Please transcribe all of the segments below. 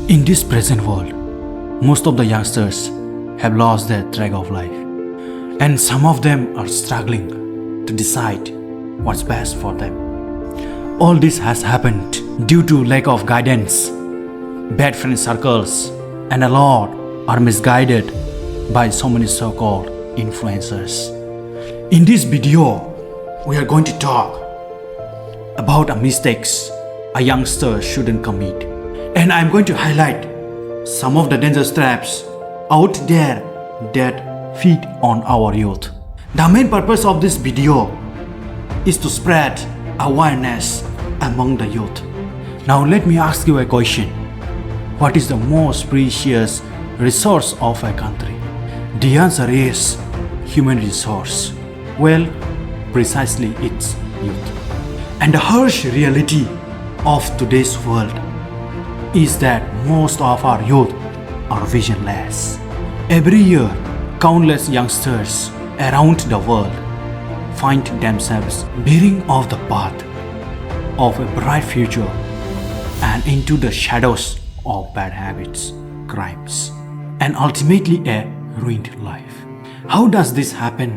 In this present world, most of the youngsters have lost their track of life, and some of them are struggling to decide what's best for them. All this has happened due to lack of guidance, bad friend circles, and a lot are misguided by so many so-called influencers. In this video, we are going to talk about mistakes a youngster shouldn't commit. And I'm going to highlight some of the dangerous traps out there that feed on our youth. The main purpose of this video is to spread awareness among the youth. Now let me ask you a question. What is the most precious resource of a country? The answer is human resource. Well, precisely it's youth. And the harsh reality of today's world is that most of our youth are visionless. Every year, countless youngsters around the world find themselves veering off the path of a bright future and into the shadows of bad habits, crimes, and ultimately a ruined life. How does this happen,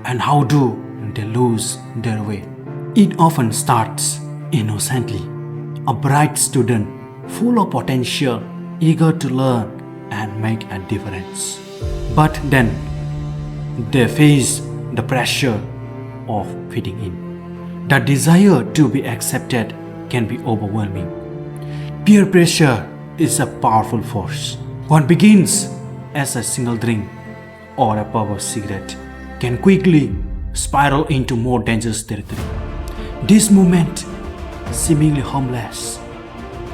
and how do they lose their way? It often starts innocently. A bright student full of potential, eager to learn and make a difference. But then they face the pressure of fitting in. The desire to be accepted can be overwhelming. Peer pressure is a powerful force. What begins as a single drink or a puff of cigarette can quickly spiral into more dangerous territory. This movement, seemingly harmless,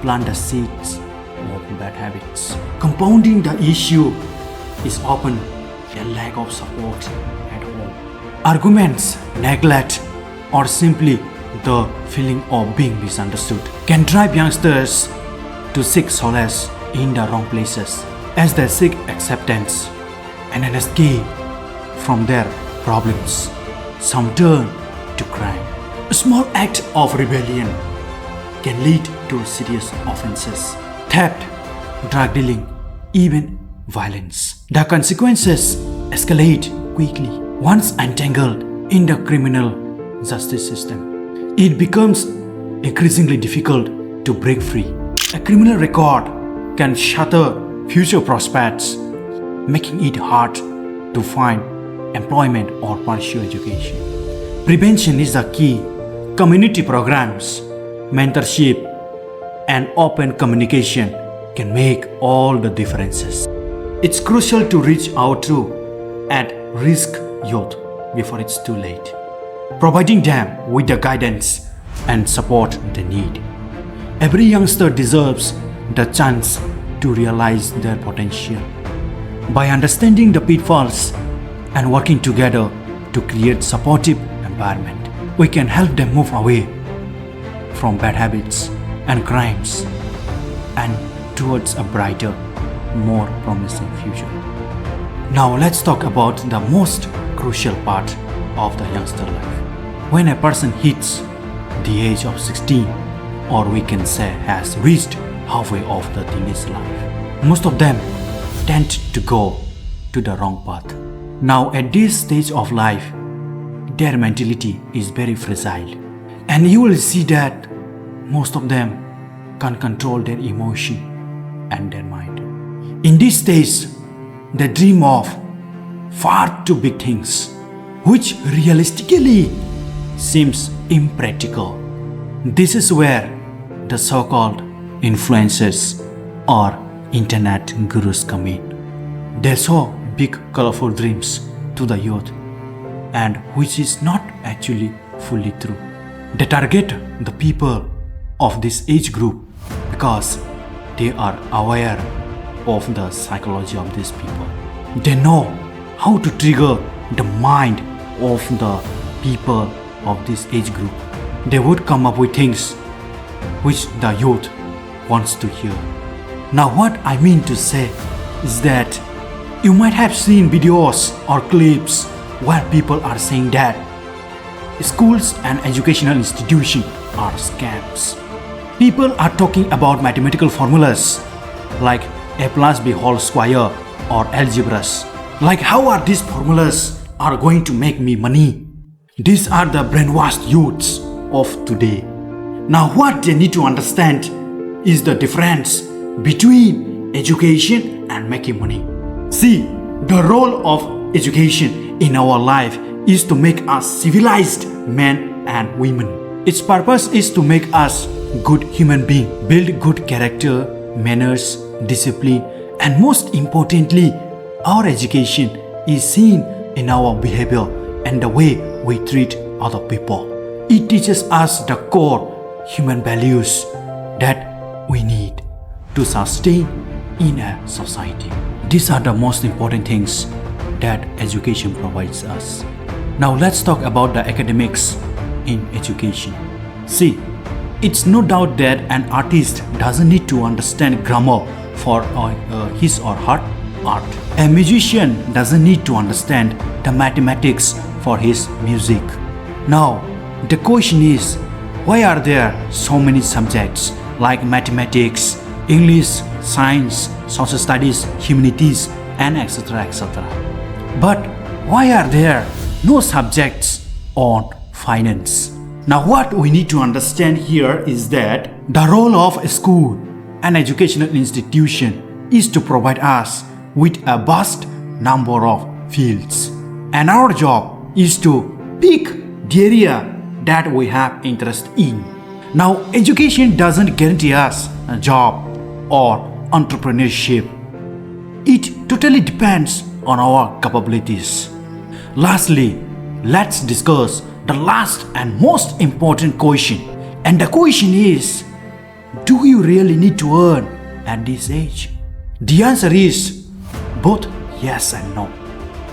plant the seeds of bad habits. Compounding the issue is often a lack of support at home. Arguments, neglect, or simply the feeling of being misunderstood can drive youngsters to seek solace in the wrong places. As they seek acceptance and an escape from their problems, some turn to crime. A small act of rebellion can lead to serious offenses, theft, drug dealing, even violence. The consequences escalate quickly. Once entangled in the criminal justice system, it becomes increasingly difficult to break free. A criminal record can shatter future prospects, making it hard to find employment or pursue education. Prevention is the key. Community programs, mentorship, and open communication can make all the differences. It's crucial to reach out to at-risk youth before it's too late, providing them with the guidance and support they need. Every youngster deserves the chance to realize their potential. By understanding the pitfalls and working together to create supportive environment, we can help them move away from bad habits and crimes and towards a brighter, more promising future. Now let's talk about the most crucial part of the youngster life. When a person hits the age of 16, or we can say has reached halfway of the teenage life, most of them tend to go to the wrong path. Now at this stage of life, their mentality is very fragile, and you will see that most of them can't control their emotion and their mind. In this stage, they dream of far too big things, which realistically seems impractical. This is where the so-called influencers or internet gurus come in. They show big colorful dreams to the youth, and which is not actually fully true. They target the people of this age group because they are aware of the psychology of these people. They know how to trigger the mind of the people of this age group. They would come up with things which the youth wants to hear. Now what I mean to say is that you might have seen videos or clips where people are saying that schools and educational institutions are scams. People are talking about mathematical formulas like a plus b whole square or algebras. Like how are these formulas are going to make me money? These are the brainwashed youths of today. Now what they need to understand is the difference between education and making money. See, the role of education in our life is to make us civilized men and women. Its purpose is to make us good human beings, build good character, manners, discipline, and most importantly, our education is seen in our behavior and the way we treat other people. It teaches us the core human values that we need to sustain in a society. These are the most important things that education provides us. Now let's talk about the academics in education. See, it's no doubt that an artist doesn't need to understand grammar for his or her art. A musician doesn't need to understand the mathematics for his music. Now, the question is, why are there so many subjects like mathematics, English, science, social studies, humanities, and etc. etc. But why are there no subjects on finance? Now what we need to understand here is that the role of a school, an educational institution, is to provide us with a vast number of fields. And our job is to pick the area that we have interest in. Now education doesn't guarantee us a job or entrepreneurship. It totally depends on our capabilities. Lastly, let's discuss the last and most important question. And the question is, do you really need to earn at this age? The answer is both yes and no.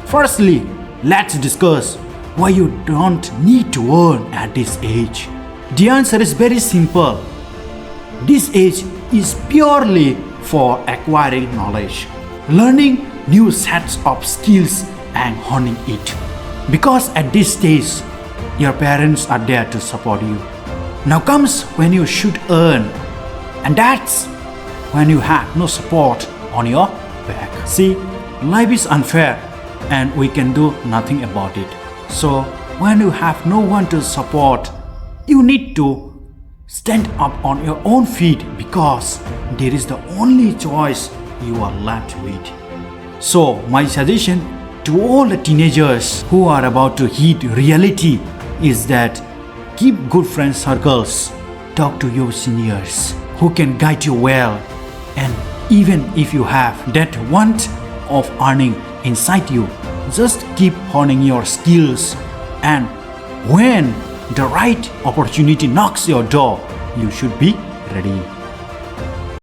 Firstly, let's discuss why you don't need to earn at this age. The answer is very simple. This age is purely for acquiring knowledge, learning new sets of skills and honing it. Because at this stage, your parents are there to support you. Now comes when you should earn, and that's when you have no support on your back. See, life is unfair and we can do nothing about it. So when you have no one to support, you need to stand up on your own feet because there is the only choice you are left with. So my suggestion to all the teenagers who are about to hit reality is that keep good friend circles, talk to your seniors who can guide you well, and even if you have that want of earning inside you, just keep honing your skills, and when the right opportunity knocks your door, you should be ready.